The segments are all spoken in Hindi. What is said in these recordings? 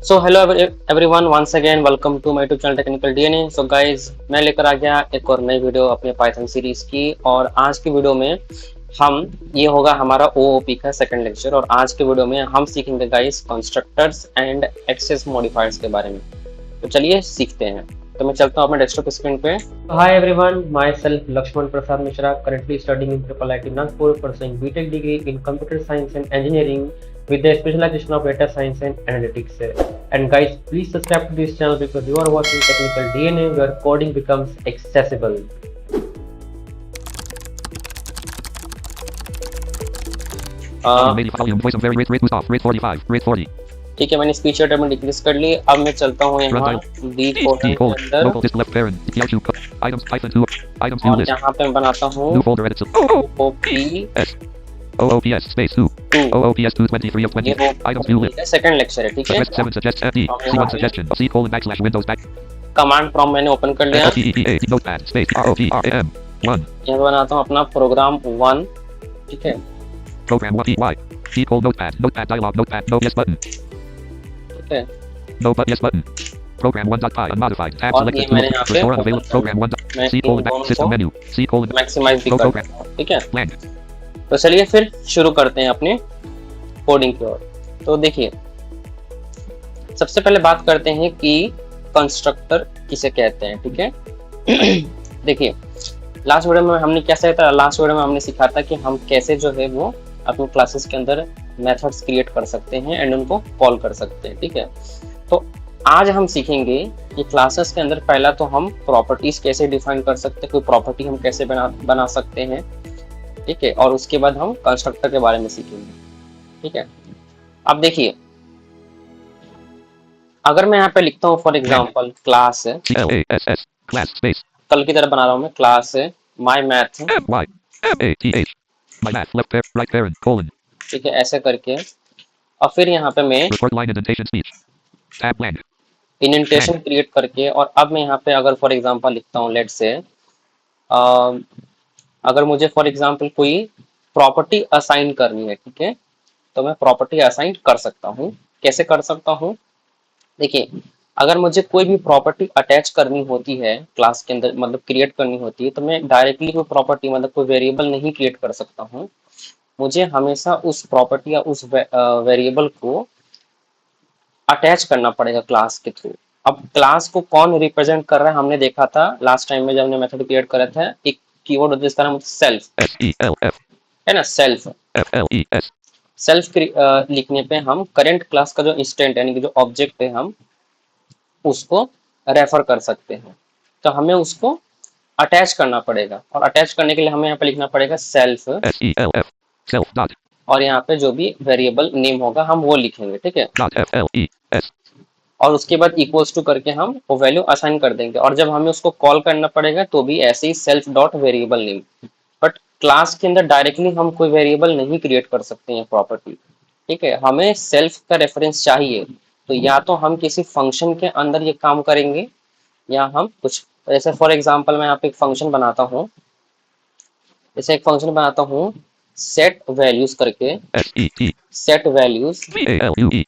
So hello everyone, once again welcome to my YouTube channel technical DNA. So guys, मैं लेकर आ गया एक और नई वीडियो अपने पाइथन सीरीज की। और आज की वीडियो में हम ये होगा हमारा ओओपी का सेकंड लेक्चर। और आज के वीडियो में हम सीखेंगे guys constructors and access modifiers के बारे में। तो चलिए सीखते हैं। तो मैं चलता हूँ अपने डेस्कटॉप स्क्रीन पे। Hi everyone, myself Lakshman Prasad Mishra, currently studying in triple IT Nagpur, pursuing BTech degree in computer science and engineering with the specialization of data science and analytics. And guys, please subscribe to this channel because you are watching Technical DNA, where coding becomes accessible. ठीक है, मैंने स्पीच में डिक्रीज कर ली। अब मैं चलता हूँ यहाँ डी फोल्डर के अंदर और यहाँ पे मैं बनाता हूँ OOPS space 2 OOPS 223 of 20 items view list second lecture है। ठीक है, 7 suggest FD C1 suggestion C colon backslash Windows back command prompt मैंने ओपन कर लिया। notepad space ROPRAM 1 यहाँ बनाता हूँ अपना प्रोग्राम 1। ठीक है, program 1 EY C colon notepad dialog notepad no yes button ठीक है, no but yes button program 1.py unmodified tab और ये selected मैंने यहाँ पे restore available program 1 C colon back system menu C colon maximise भी कर देता हूँ। ठीक है, blank तो चलिए फिर शुरू करते हैं अपने कोडिंग की ओर। तो देखिए, सबसे पहले बात करते हैं कि कंस्ट्रक्टर किसे कहते हैं। ठीक है, देखिए लास्ट वीडियो में हमने क्या सीखा था। लास्ट वीडियो में हमने सीखा था कि हम कैसे जो है वो अपने क्लासेस के अंदर मेथड्स क्रिएट कर सकते हैं एंड उनको कॉल कर सकते हैं। ठीक है, तो आज हम सीखेंगे कि क्लासेस के अंदर पहला तो हम प्रॉपर्टीज कैसे डिफाइन कर सकते हैं, कोई प्रॉपर्टी हम कैसे बना सकते हैं। ठीक है, और उसके बाद हम कंस्ट्रक्टर के बारे में सीखेंगे। ठीक है, अब देखिए, अगर मैं यहाँ पे लिखता हूँ फॉर एग्जांपल क्लास है, class space कल की तरह बना रहा हूँ मैं, क्लास है my math. MY MATH my math left right parent colon ठीक है, ऐसे करके और फिर यहाँ पे मैं record line indentation speech tab blank indentation create करके, और अब मैं यहाँ पे अगर फॉर एग्जांपल लिखता हूँ लेट से, अगर मुझे फॉर एग्जांपल कोई प्रॉपर्टी असाइन करनी है, ठीक है, तो मैं प्रॉपर्टी असाइन कर सकता हूँ। कैसे कर सकता हूँ, देखिए, अगर मुझे कोई भी प्रॉपर्टी अटैच करनी होती है क्लास के अंदर, मतलब क्रिएट करनी होती है, तो मैं डायरेक्टली कोई प्रॉपर्टी मतलब कोई वेरिएबल नहीं क्रिएट कर सकता हूँ। मुझे हमेशा उस प्रॉपर्टी या उस वेरिएबल को अटैच करना पड़ेगा क्लास के थ्रू। अब क्लास को कौन रिप्रेजेंट कर रहा है, हमने देखा था लास्ट टाइम में जब हमने मेथड क्रिएट करा था। एक कीवर्ड होता है जिसका नाम सेल्फ SELF है ना, सेल्फ। FLES सेल्फ लिखने पे हम करंट क्लास का जो इंस्टेंट यानी कि जो ऑब्जेक्ट है, हम उसको रेफर कर सकते हैं। तो हमें उसको अटैच करना पड़ेगा, और अटैच करने के लिए हमें यहाँ पे लिखना पड़ेगा सेल्फ, SELF self dot और यहाँ पे जो भी वेरिएबल नेम होगा हम वो लिखेंगे। ठीक है, dot FLES और उसके बाद इक्वल्स टू करके हम वो वैल्यू असाइन कर देंगे, और जब हमें उसको कॉल करना पड़ेगा तो भी ऐसे ही self dot variable name. But class के अंदर डायरेक्टली हम कोई वेरिएबल नहीं क्रिएट कर सकते हैं प्रॉपर्टी। ठीक है, हमें सेल्फ का रेफरेंस चाहिए, तो या तो हम किसी फंक्शन के अंदर ये काम करेंगे, या हम कुछ जैसे फॉर एग्जांपल मैं यहाँ पे एक फंक्शन बनाता हूँ, जैसे एक फंक्शन बनाता हूँ सेट वैल्यूज करके, SET set values VALUE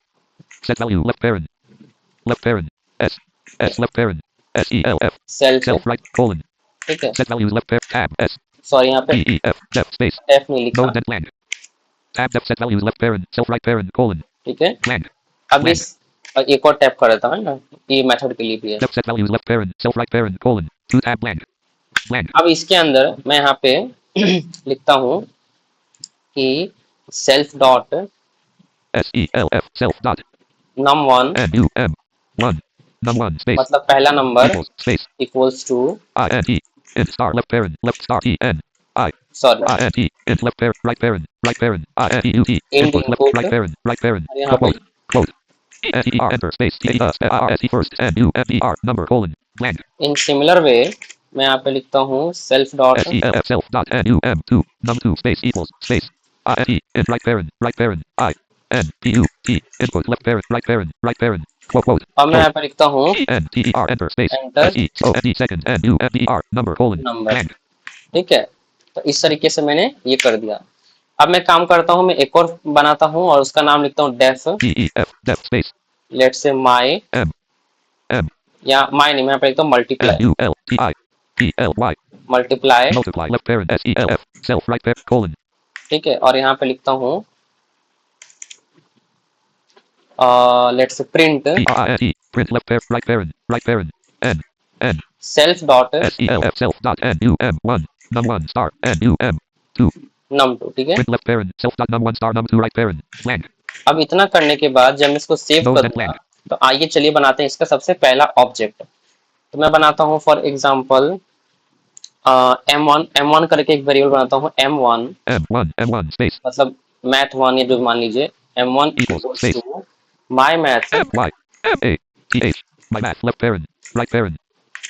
set value left parent S S left parent SELF self. self right colon ठीक है, set values left parent tab S sorry यहाँ पे DEF def space एफ नहीं no लिखा। indent blank tab def set values left parent self right parent colon ठीक है, blank अब इस एक और टैप कर देता हूँ ना, ये मेथड के लिए भी है। def set values left parent self right parent colon 2 tab blank blank अब इसके अंदर मैं यहाँ पे लिखता हूँ कि self dot SELF self dot num1, NUM 1 space मतलब पहला नंबर equals space equals to, INT int star left parent left star EN I sorry INT int left parent right parent INTUT int input left input, right parent और यहाँ पे quote ENTR enter space TEST first NUMER number colon blank in similar way मैं यहाँ पे लिखता हूँ self dot SELF self dot NUM2 num2 space equals space INT int right parent I NPUT input left parent quote अब मैं यहाँ पे लिखता हूँ ENTER enter space enter SEOFD second NUMER number colon number. blank ठीक है, तो इस तरीके से मैंने ये कर दिया। अब मैं काम करता हूँ, मैं एक और बनाता हूँ और उसका नाम लिखता हूँ def DEF def space let's say my M M या माई नहीं, मैं यहाँ पे लिखता हूँ S multiply, U L T I P L Y multiply, multiply left parent S E L F self right parent colon ठीक है। और यहाँ पे लिखता हूँ let's say print P R I N E print left parent N N self dot S E L F self dot N U M 1 num 1 star N U M 2 num2, ठीक है। print left parent self dot num 1 star num 2 right parent blank अब इतना करने के बाद जब मैं इसको सेव no then करूंगा, blank तो आइए चलिए बनाते हैं इसका सबसे पहला ऑब्जेक्ट। तो मैं बनाता हूँ फॉर एग्जाम्पल M1 करके एक वेरिएबल बनाता हूँ M1, M1 space मतलब मैथ वन या जो मान लीजिए M1 equals equals space to my math, M Y M A T H my math left parent right parent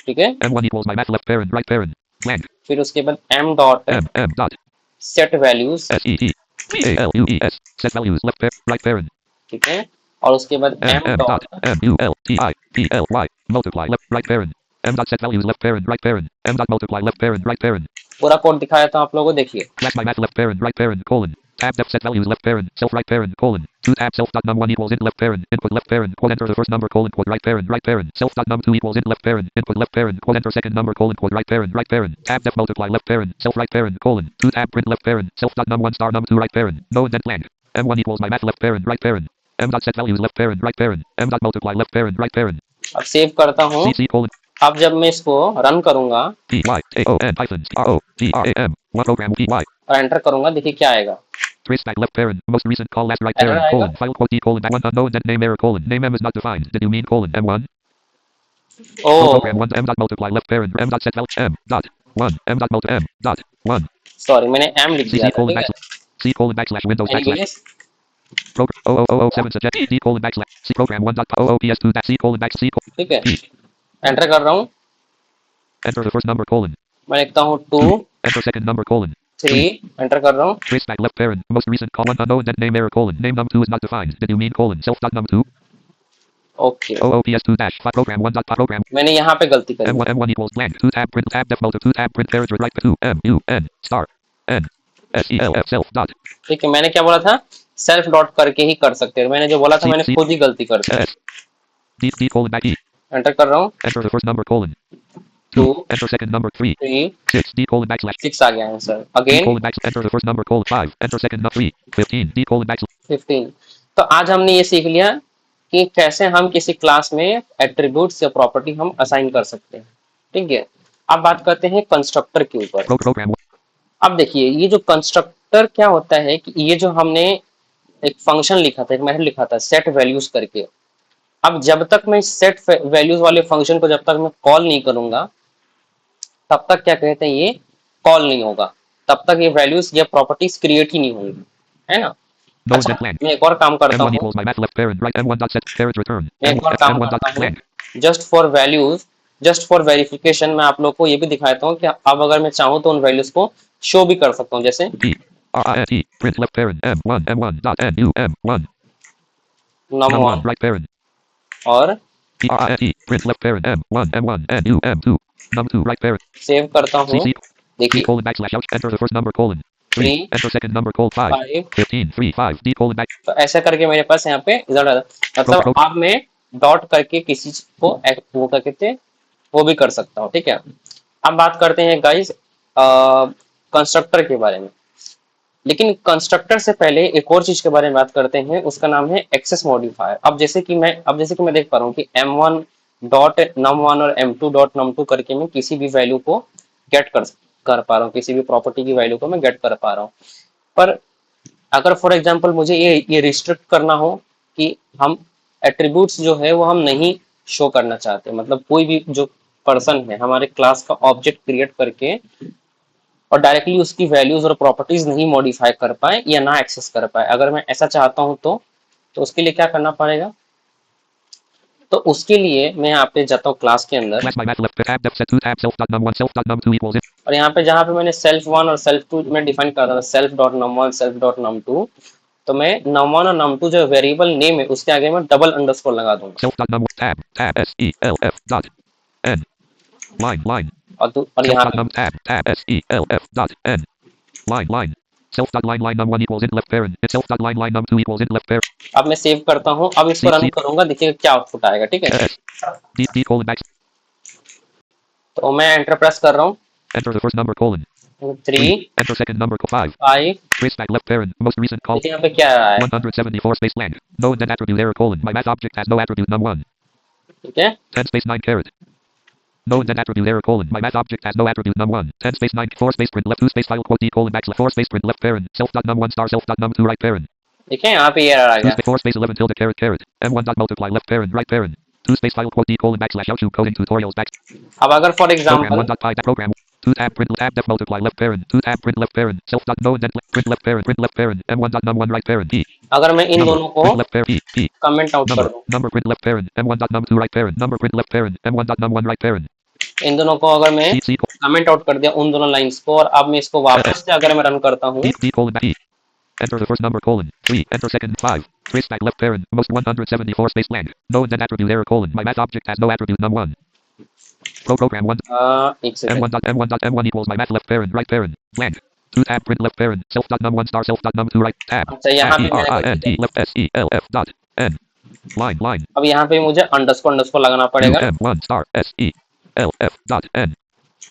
ठीक है। M1 equals my math left parent right parent blank फिर उसके बाद M dot M dot set values, S E T V A L U E S set values left right parent ठीक है। और उसके बाद M M dot dot M U L T I P L Y multiply left right parent M dot set values left parent right parent M dot multiply left parent right parent पूरा कोड दिखाया था आप लोगों को, देखिए। class my math left parent right parent colon tab def set values left parent self right parent colon 2 tab self dot num 1 equals int left parent input left parent quote enter the first number colon quote right parent self dot num 2 equals int left parent input left parent quote enter second number colon quote right parent tab def multiply left parent self right parent colon 2 tab print left parent self dot num 1 star num 2 right parent no indent blank M1 equals my math left parent right parent M dot set values left parent right parent M dot multiply left parent right parent अब सेव करता हूँ। CC colon अब जब मैं इसको रन करूंगा T Y A O N hyphen R O G R A M one program T Y और एंटर करूंगा, देखिए क्या आएगा। trace back left parent most recent call last right error parent आएगा। colon file quote T colon that one unknown that name error colon name M is not defined did you mean colon M1 no program o 1 M dot multiply left parent M dot set val M dot 1 M dot multi M dot 1 sorry, मैंने M लिख दिया CC था, colon ठीक है। backslash C colon backslash Windows backslash anyways, program 00007 suggest D colon backslash C program 1 dot OOPS2 that C colon back C colon ठीक है। P एंटर कर रहा हूँ, enter the first number colon मैं लिखता हूँ 2 2 enter second number colon 3, 3 enter कर रहा हूँ। trace back left parent most recent call one unknown that name error colon name num2 is not defined did you mean colon self dot num2 okay, OOPS2 dash file program 1 dot program मैंने यहाँ पे गलती करी। M1 equals blank 2 tab print tab def multi 2 tab print parent right 2 M U N star N S E L F self dot ठीक है, मैंने क्या बोला था, सेल्फ डॉट करके ही कर सकते हैं। मैंने जो बोला था मैंने C खुद ही गलती कर दी। S D colon back E enter कर रहा हूँ, enter the first number colon 2 2 enter second number 3 3 6 D colon backslash 6 आ गया answer. D again colon backslash enter the first number colon 5 enter second number 3 15 D colon backslash 15। तो आज हमने ये सीख लिया कि कैसे हम किसी क्लास में एट्रीब्यूट्स या प्रॉपर्टी हम असाइन कर सकते हैं, ठीक है। अब बात करते हैं कंस्ट्रक्टर के ऊपर। program अब देखिए, ये जो कंस्ट्रक्टर क्या होता है कि ये जो हमने एक फंक्शन लिखा था, एक मेथड लिखा था सेट वैल्यूज करके। अब जब तक मैं सेट वैल्यूज वाले फंक्शन को जब तक मैं कॉल नहीं करूंगा, तब तक क्या कहते हैं, ये कॉल नहीं होगा, तब तक ये वैल्यूज या प्रॉपर्टीज क्रिएट ही नहीं होंगी, है ना। no अच्छा, indent blank मैं एक और काम करता M1 हूँ, equals my math left parent right M1 dot set parent return मैं एक और काम M1 करता dot हूँ blank just for values, just for verification. मैं आप लोग को ये भी दिखाता हूँ कि अब अगर मैं चाहूँ तो उन वैल्यूज को शो भी कर सकता हूँ, जैसे P R I N T print left parent M1 dot N U M1 num1 num1 right parent और P R I N T print left parent M1 N U M2 num2 right parent save करता हूँ। CC D देखिए colon backslash out enter the first number colon 3 3 enter second number colon 5 5, 15 3 5 D colon back तो ऐसा करके मेरे पास यहाँ पे रिजल्ट आ जाता है। मतलब अब मैं डॉट करके किसी को वो क्या कहते हैं, वो भी कर सकता हूँ, ठीक है। अब बात करते हैं गाइस कंस्ट्रक्टर के बारे में। लेकिन कंस्ट्रक्टर से पहले एक और चीज के बारे में बात करते हैं, उसका नाम है एक्सेस मॉडिफायर। अब जैसे कि मैं देख पा रहा हूँ कि m1 डॉट num1 और m2 डॉट num2 करके मैं किसी भी वैल्यू को गेट कर पा रहा हूँ, किसी भी प्रॉपर्टी की वैल्यू को मैं गेट कर पा रहा हूँ। पर अगर फॉर एग्जांपल मुझे ये रिस्ट्रिक्ट करना हो कि हम एट्रीब्यूट्स जो है वो हम नहीं शो करना चाहते, मतलब कोई भी जो पर्सन है हमारे क्लास का ऑब्जेक्ट क्रिएट करके और डायरेक्टली उसकी वैल्यूज और प्रॉपर्टीज नहीं मॉडिफाई कर पाए या ना एक्सेस कर पाए, अगर मैं ऐसा चाहता हूं तो उसके लिए क्या करना पड़ेगा। तो उसके लिए मैं यहाँ पे जाता हूँ क्लास के अंदर, class my math left tab def set 2 tab self dot num1 self dot num2 equals it और यहाँ पे जहाँ पे मैंने सेल्फ वन और सेल्फ टू में डिफाइन कर रहा था, self dot num one self dot num two, तो मैं नम वन और नम टू जो वेरिएबल नेम है उसके आगे मैं डबल अंडरस्कोर लगा दूंगा। self dot num tab S E L F dot N line और self यहाँ dot num tab S E L F dot N line Self.line line num1 equals int left parent. It's self.line line num2 equals int left parent. अब मैं सेव करता हूँ, अब इसको रन करूंगा, देखिएगा क्या आउटपुट आएगा। ठीक है, D colon back. तो मैं एंटर प्रेस कर रहा हूँ। Enter the first number colon. 3 Enter second number 5. 5 Trace back left parent. Most recent call. देखिए यहाँ पे क्या आया है। 174 space blank. No then attribute error colon. My math object has no attribute num1. ठीक है, 10 space 9 caret. No then attribute error colon. My math object has no attribute num1. 10 space 9 4 space print left 2 space file quote D colon backslash 4 space print left parent. Self.num1 star self.num2 right parent. देखिए यहाँ पे एरर आ 2 गया। space 4 space 11 tilde caret caret. M1 dot multiply left parent right parent. 2 space file quote D colon backslash YouTube coding tutorials back. अब अगर for Program example 1 dot py program 2 tab print tab def multiply left parent 2 tab print left parent self dot no then print left parent M1 dot num1 right parent E. अगर मैं इन दोनों को Print left parent E. Comment out कर Number दूं, number print left parent M1 dot num2 right parent number print left parent M1 dot num1 right parent. इन दोनों को अगर मैं C कमेंट आउट कर दिया उन दोनों लाइंस को, और अब मैं इसको वापस से अगर मैं रन करता हूँ, D colon back E. Enter the first number colon 3. Enter second 5. Trace back left parent most 174 space blank. No then attribute error colon. My math object has no attribute num1. Program 1 एक second, M1 equals my math left parent right parent blank. 2 tab print left parent self dot num1 star self dot num2 right tab. अच्छा यहाँ पे मैंने E left S E L F dot N line अब यहाँ पे मुझे अंडरस्कोर लगाना पड़ेगा। M1 star S E L F dot N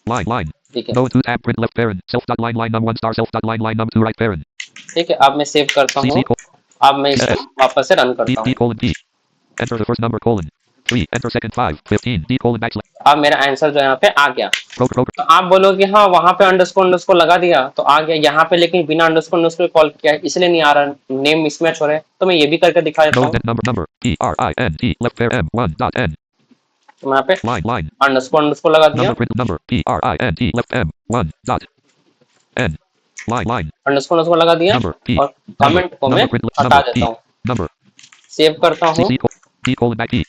line. ठीक है, No 2 tab print left parent self dot line num1 star self dot line num2 right parent. ठीक है, अब मैं सेव करता हूँ, अब मैं इसको वापस से रन करता D हूँ। colon D. Enter the first number colon 3. Enter second 5. 15 D colon backslash. अब मेरा आंसर जो यहाँ पे आ गया। Program तो आप बोलोगे हाँ वहां पे अंडरस्कोर लगा दिया तो आ गया, यहाँ पे लेकिन बिना अंडरस्कोर कॉल किया है इसलिए नहीं आ रहा, नेम मिसमैच हो रहा है। तो मैं ये भी करके दिखा देता no हूँ। then number E R I N T left parent M1 dot N तो मैं यहाँ पे line अंडरस्कोर लगा दिया, number print number P R I N T left M1 dot N line underscore लगा दिया, number P और कमेंट को मैं हटा देता हूँ। number सेव करता हूँ, D colon back E.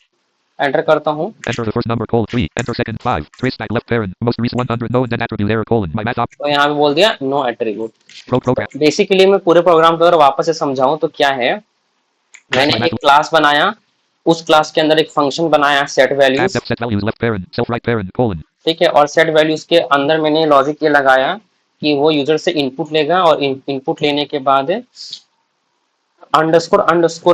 Enter करता हूँ। Enter the first number colon 3. Enter second 5. Trace back left parent most recent 100 no then attribute error colon. My math object तो यहाँ पे बोल दिया नो एट्रीब्यूट। program बेसिकली मैं पूरे प्रोग्राम को अगर वापस से समझाऊं तो क्या है, मैंने एक क्लास बनाया, उस क्लास के अंदर एक फंक्शन बनाया set values, set values left parent self right parent colon. ठीक है, और सेट वैल्यूज के अंदर मैंने लॉजिक ये लगाया कि वो यूजर से इनपुट लेगा और इनपुट लेने के बाद अंडरस्कोर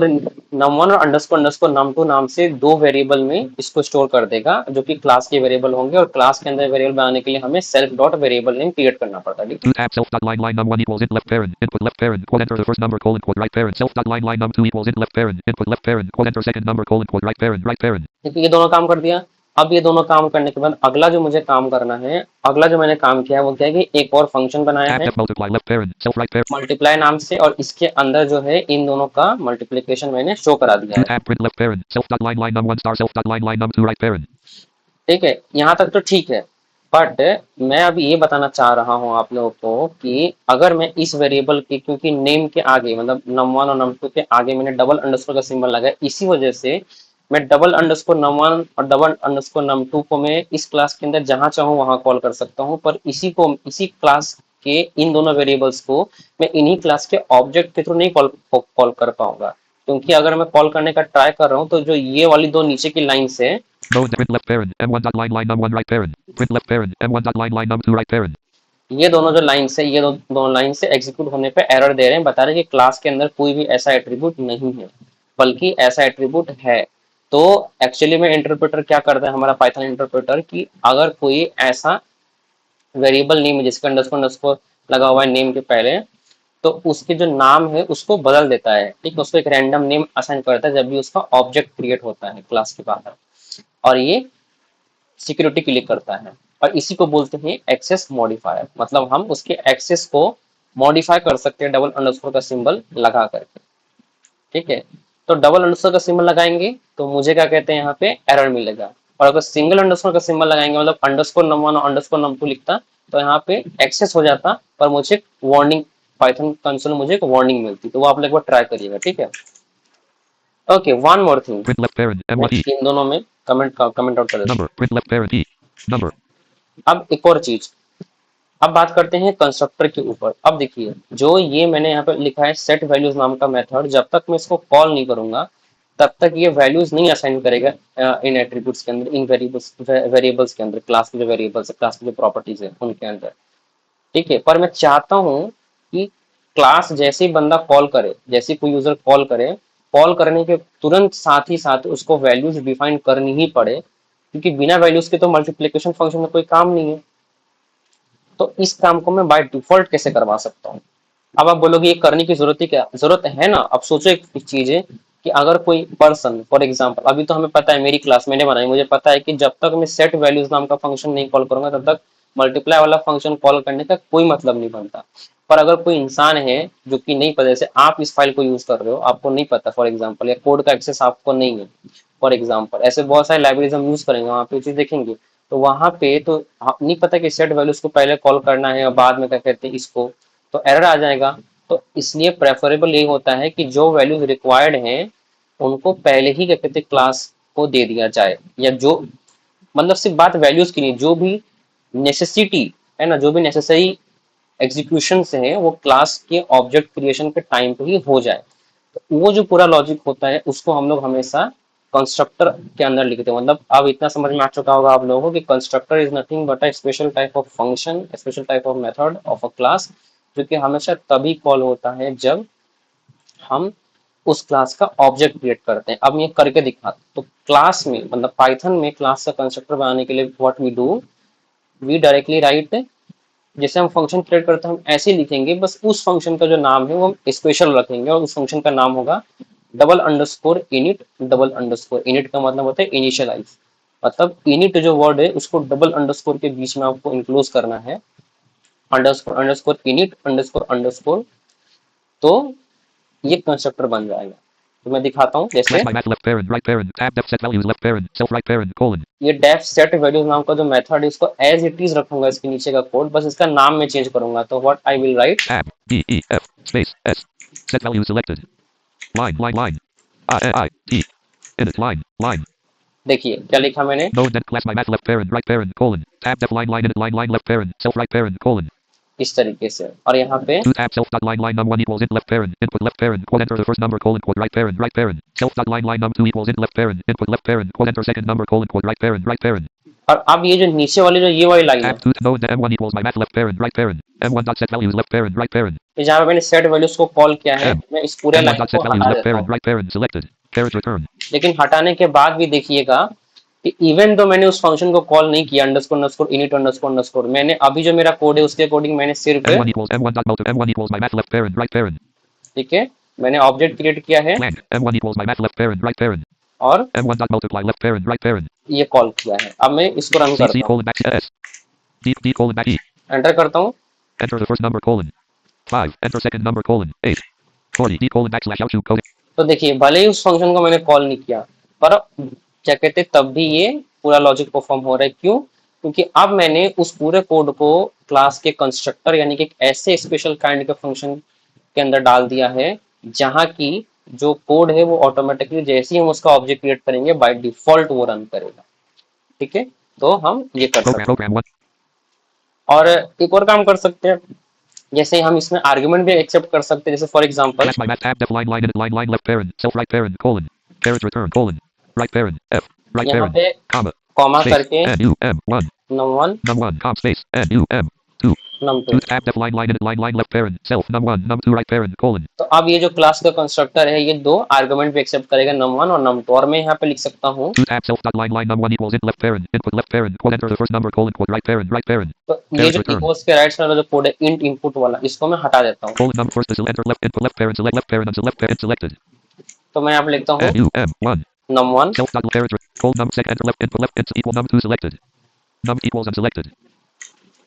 num1 और अंडरस्कोर num2 नाम से दो वेरिएबल में इसको स्टोर कर देगा जो कि क्लास के वेरिएबल होंगे, और क्लास के अंदर वेरिएबल बनाने के लिए हमें self dot variable name create करना पड़ता है। Do tab self dot line num1 equals int left parent input left parent quote enter the first number colon quote right parent self dot line num2 equals int left parent input left parent quote enter second number colon quote right parent. ठीक है, ये दोनों काम कर दिया। अब ये दोनों काम करने के बाद अगला जो मुझे काम करना है, अगला जो मैंने काम किया है वो क्या है कि एक और फंक्शन बनाया है multiply left parent self right parent multiply नाम से, और इसके अंदर जो है इन दोनों का मल्टीप्लिकेशन मैंने शो करा दिया है। tab print left parent self dot line num1 star self dot line num2 right parent. ठीक है, यहाँ तक तो ठीक है, बट मैं अभी ये बताना चाह रहा हूँ आप लोगों को कि अगर मैं इस वेरिएबल के, क्योंकि नेम के आगे मतलब num1 और num2 के आगे मैंने डबल अंडरस्कोर का सिंबल लगाया, इसी वजह से मैं डबल अंडरस्कोर num1 और डबल अंडरस्कोर num2 को मैं इस क्लास के अंदर जहां चाहूँ वहां कॉल कर सकता हूँ, पर इसी क्लास के इन दोनों वेरिएबल्स को मैं इन्हीं क्लास के ऑब्जेक्ट के थ्रू नहीं कॉल कर पाऊंगा, क्योंकि अगर मैं कॉल करने का ट्राई कर रहा हूँ तो जो ये वाली दो नीचे की लाइंस है, No print left parent M1 dot line num1 right parent print left parent M1 dot line num2 right parent. ये दोनों जो लाइंस है, ये दोनों लाइन से एग्जीक्यूट होने पे एरर दे रहे हैं, बता रहे हैं कि क्लास के अंदर कोई भी ऐसा एट्रीब्यूट नहीं है, बल्कि ऐसा एट्रीब्यूट है। तो एक्चुअली में इंटरप्रेटर क्या करता है हमारा पाइथन इंटरप्रेटर, कि अगर कोई ऐसा वेरिएबल नेम है जिसका अंडरस्कोर लगा हुआ है नेम के पहले, तो उसके जो नाम है उसको बदल देता है, ठीक है, उसको एक रैंडम नेम असाइन करता है जब भी उसका ऑब्जेक्ट क्रिएट होता है क्लास के बाहर, और ये सिक्योरिटी क्लिक करता है, और इसी को बोलते हैं एक्सेस मॉडिफायर। मतलब हम उसके एक्सेस को मॉडिफाई कर सकते हैं डबल अंडरस्कोर का सिंबल लगा करके, ठीक है। तो डबल अंडरस्कोर का सिंबल लगाएंगे तो मुझे क्या कहते हैं यहाँ पे एरर मिलेगा, और अगर सिंगल अंडरस्कोर का सिंबल लगाएंगे मतलब अंडरस्कोर num1 और अंडरस्कोर num2 लिखता तो यहाँ पे एक्सेस हो जाता, पर मुझे वार्निंग पाइथन कंसोल मुझे एक वार्निंग मिलती। तो वो आप लोग एक बार ट्राई करिएगा, ठीक है। Okay, one more thing, Print left parent M1 इन दोनों में कमेंट आउट कर देता हूं। number print left parent E number. अब एक और चीज, अब बात करते हैं कंस्ट्रक्टर के ऊपर। अब देखिए जो ये मैंने यहाँ पे लिखा है सेट वैल्यूज नाम का मेथड, जब तक मैं इसको कॉल नहीं करूंगा तब तक ये वैल्यूज नहीं असाइन करेगा इन एट्रीब्यूट्स के अंदर, इन वेरिएबल्स के अंदर, क्लास के जो वेरिएबल्स है, क्लास की जो प्रॉपर्टीज है उनके अंदर, ठीक है। पर मैं चाहता हूँ कि क्लास जैसे ही बंदा कॉल करे, जैसे कोई यूजर कॉल करे, कॉल करने के तुरंत साथ ही साथ उसको वैल्यूज डिफाइन करनी ही पड़े, क्योंकि बिना वैल्यूज के तो मल्टीप्लिकेशन फंक्शन में कोई काम नहीं है। तो इस काम को मैं बाय डिफॉल्ट कैसे करवा सकता हूँ? अब आप बोलोगे ये करने की जरूरत ही क्या, जरूरत है ना। अब सोचो एक चीज है कि अगर कोई पर्सन फॉर एग्जांपल, अभी तो हमें पता है, मेरी क्लास मैंने बनाई, मुझे पता है कि जब तक मैं सेट वैल्यूज नाम का फंक्शन नहीं कॉल करूंगा तब तक मल्टीप्लाई वाला फंक्शन कॉल करने का कोई मतलब नहीं बनता। पर अगर कोई इंसान है जो कि नहीं पता, जैसे आप इस फाइल को यूज कर रहे हो, आपको नहीं पता फॉर एग्जाम्पल, या कोड का एक्सेस आपको नहीं है फॉर एग्जाम्पल, ऐसे बहुत सारे लाइब्रेरीज हम यूज करेंगे, वहां पे चीज देखेंगे, तो वहां पे तो नहीं पता कि सेट वैल्यूज को पहले कॉल करना है और बाद में क्या कहते हैं इसको, तो एरर आ जाएगा। तो इसलिए प्रेफरेबल यही होता है कि जो वैल्यूज रिक्वायर्ड हैं उनको पहले ही क्या कहते हैं क्लास को दे दिया जाए, या जो मतलब सिर्फ बात वैल्यूज की नहीं, जो भी नेसेसिटी है ना, जो भी नेसेसरी एग्जीक्यूशन से है वो क्लास के ऑब्जेक्ट क्रिएशन के टाइम पे ही हो जाए। तो वो जो पूरा लॉजिक होता है उसको हम लोग हमेशा कंस्ट्रक्टर के अंदर लिखते हैं। मतलब अब इतना समझ में आ चुका होगा आप लोगों को कि constructor is nothing but a special type of function, special type of method of a class, जो कि हमेशा तभी कॉल होता है जब हम उस क्लास का ऑब्जेक्ट क्रिएट करते हैं। अब ये करके दिखा, तो क्लास में मतलब पाइथन में क्लास का कंस्ट्रक्टर बनाने के लिए what we do, we directly write, जैसे हम फंक्शन क्रिएट करते हैं हम ऐसे ही लिखेंगे, बस उस फंक्शन का जो नाम है वो हम स्पेशल रखेंगे, और उस फंक्शन का नाम होगा double underscore init. Double underscore init का मतलब होता है इनिशियलाइज, मतलब इनिट जो वर्ड है उसको डबल अंडरस्कोर के बीच में आपको इंक्लूड करना है, underscore underscore init underscore underscore, तो ये कंस्ट्रक्टर बन जाएगा। तो मैं दिखाता हूँ जैसे Slash my math left parent right parent tab def set values left parent self right parent colon ये डेफ सेट वैल्यूज नाम का जो मेथड है इसको एज इट इज रखूंगा इसके नीचे का कोड, बस इसका नाम मैं चेंज करूंगा। तो what I will write, tab d e f space s set values selected line I t init line देखिए क्या लिखा मैंने, no indent class my math left parent right parent colon tab def line init line left parent self right parent colon इस तरीके से। और यहाँ पे two tab self dot line num1 equals int left parent input left parent quote enter the first number colon quote right parent self dot line num2 equals int left parent input left parent quote enter second number colon quote right parent और अब ये जो नीचे वाली जो ये वाली लाइन है, tab 2 no indent m1 equals my math left parent right parent m1 dot set values left parent तो जहाँ पे मैंने सेट वैल्यूज को कॉल किया है, m मैं इस पूरे m1 लाइन dot को set values हटा left देता हूँ। parent right parent selected carriage return लेकिन हटाने के बाद भी देखिएगा कि इवन तो मैंने उस फंक्शन को कॉल नहीं किया underscore underscore init underscore underscore, मैंने अभी जो मेरा कोड है उसके अकॉर्डिंग मैंने सिर्फ, m1 dot multiply m1 equals my math left parent right parent ठीक है, मैंने ऑब्जेक्ट क्रिएट किया है blank m1 equals my math left parent right parent और m1 dot multiply left parent right parent ये कॉल किया है। अब मैं इसको रन c करता हूँ, colon back s d colon back e enter करता हूँ, enter the first number colon 5 enter second number colon 8 40 d colon backslash out code तो देखिए भले ही उस फंक्शन को मैंने कॉल नहीं किया, पर क्या कहते हैं तब भी ये पूरा लॉजिक परफॉर्म हो रहा है। क्यों? क्योंकि अब मैंने उस पूरे कोड को क्लास के कंस्ट्रक्टर यानी कि एक ऐसे स्पेशल काइंड के फंक्शन के अंदर डाल दिया है जहां की जो कोड है वो ऑटोमेटिकली जैसे ही हम उसका ऑब्जेक्ट क्रिएट करेंगे बाय डिफॉल्ट वो रन करेगा। ठीक है, तो हम ये कर सकते हैं। program 1 और एक और काम कर सकते हैं, जैसे हम इसमें आर्गुमेंट भी एक्सेप्ट कर सकते हैं, जैसे for example slash my math tab def line left parent self right parent colon carriage return colon right parent f right यहाँ parent पे comma कॉमा space करके num1 num1 num1 com space num2 num2, two tab def line left parent self num1 num2 right parent colon तो अब ये जो क्लास का कंस्ट्रक्टर है ये दो आर्गुमेंट भी एक्सेप्ट करेगा num1 और num2, और मैं यहाँ पे लिख सकता हूँ two tab self dot line num1 equals int left parent input left parent quote enter the first number colon quote right parent तो ये carriage जो return इक्वल्स के राइट वाला जो कोड है इंट इनपुट वाला, इसको मैं हटा देता हूँ। colon num first is enter left input left parent select left parent until left parent selected तो मैं यहाँ पे लिखता हूँ num1 num1 self dot carriage colon num second enter left input left int equal num2 selected num equals unselected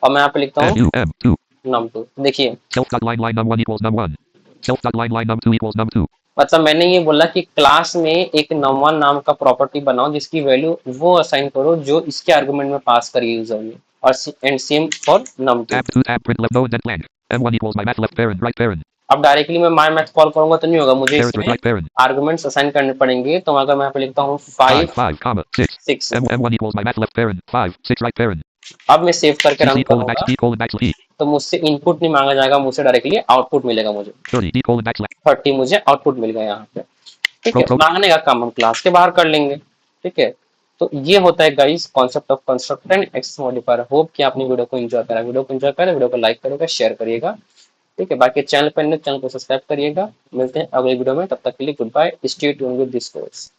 और मैं यहाँ पे लिखता हूँ num2 num2। देखिए self dot line num1 equals num1 self dot line num2 equals num2 मतलब मैंने ये बोला कि क्लास में एक num1 नाम का प्रॉपर्टी बनाओ जिसकी वैल्यू वो असाइन करो जो इसके आर्गुमेंट में पास करी यूजर ने, और and same for num2। tab 2 tab print left no indent blank m1 equals my math left parent right parent अब डायरेक्टली मैं माय मैथ कॉल करूंगा तो नहीं होगा, मुझे carriage इसमें right parent आर्गुमेंट्स असाइन करने पड़ेंगे। तो अगर मैं यहाँ पे लिखता हूँ 5 5 5 comma 6 6, m1 equals my math left parent 5 6 right parent अब मैं सेव करके रन c colon करूंगा d colon backslash e तो मुझसे इनपुट नहीं मांगा जाएगा, मुझसे डायरेक्टली आउटपुट मिलेगा मुझे 30 d colon backslash 30 मुझे आउटपुट मिल गया यहाँ पे। ठीक है, pro मांगने का काम हम क्लास के बाहर कर लेंगे। ठीक है, तो ये होता है guys concept of constructor and access modifier. Hope कि आपने वीडियो को एंजॉय करा, वीडियो को लाइक करेगा, शेयर करिएगा। ठीक है, बाकी चैनल पर चैनल को सब्सक्राइब करिएगा। मिलते हैं अगले वीडियो में, तब तक के लिए goodbye, stay tune with this course.